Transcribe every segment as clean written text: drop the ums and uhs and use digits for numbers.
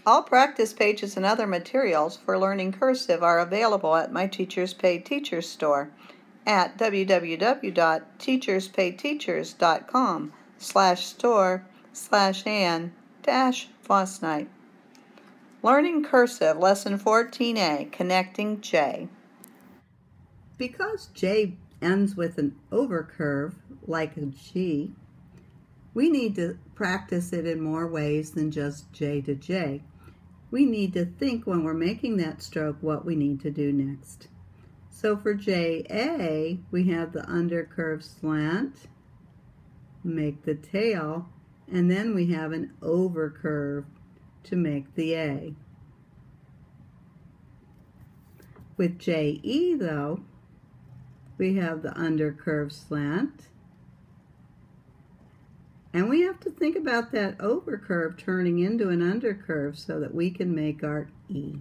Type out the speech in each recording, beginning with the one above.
All practice pages and other materials for learning cursive are available at my Teachers Pay Teachers store at www.teacherspayteachers.com/store/Ann-Fosnight. Learning Cursive, Lesson 14A, Connecting J. Because J ends with an overcurve, like a G, we need to practice it in more ways than just J to J. We need to think when we're making that stroke what we need to do next. So for JA, we have the undercurve slant, make the tail, and then we have an overcurve to make the A. With JE though, we have the undercurve slant, and we have to think about that overcurve turning into an undercurve so that we can make our E.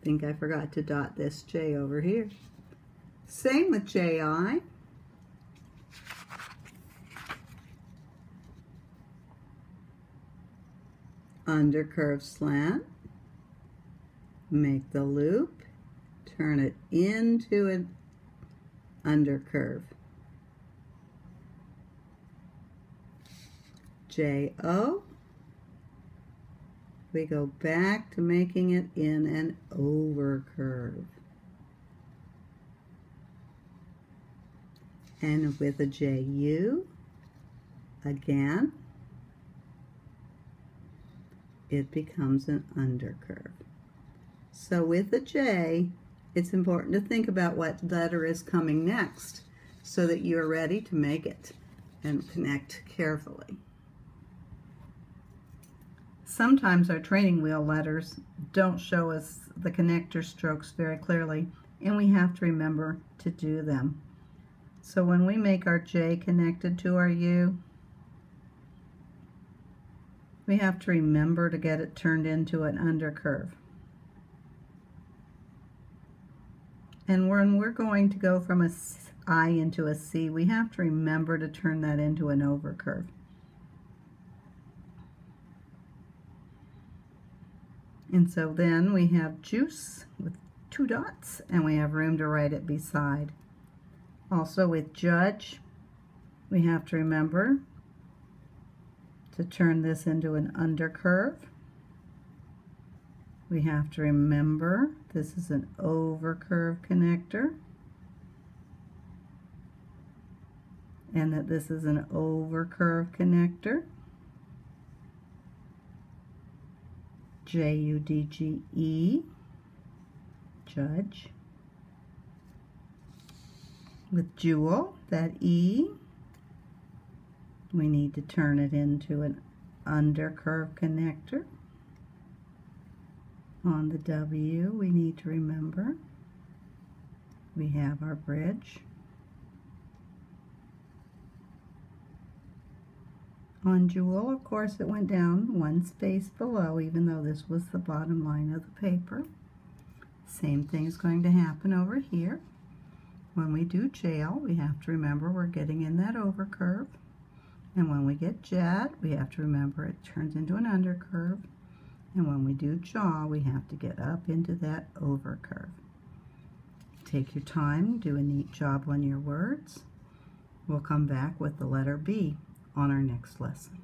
I think I forgot to dot this J over here. Same with JI. Undercurve slant, make the loop, turn it into an undercurve. JO, we go back to making it in an overcurve. And with a JU, again, it becomes an undercurve. So with a J, it's important to think about what letter is coming next so that you're ready to make it and connect carefully. Sometimes our training wheel letters don't show us the connector strokes very clearly, and we have to remember to do them. So when we make our J connected to our U, we have to remember to get it turned into an undercurve. And when we're going to go from a I into a C, we have to remember to turn that into an overcurve. And so then we have juice with 2 dots, and we have room to write it beside. Also with judge, we have to remember to turn this into an undercurve. We have to remember this is an overcurve connector, and that this is an overcurve connector. J-U-D-G-E, judge. With jewel, that E, we need to turn it into an undercurve connector. On the W, we need to remember we have our bridge. On jewel, of course, it went down 1 space below, even though this was the bottom line of the paper. Same thing is going to happen over here. When we do jail, we have to remember we're getting in that overcurve. And when we get jet, we have to remember it turns into an undercurve. And when we do jaw, we have to get up into that overcurve. Take your time, do a neat job on your words. We'll come back with the letter B on our next lesson.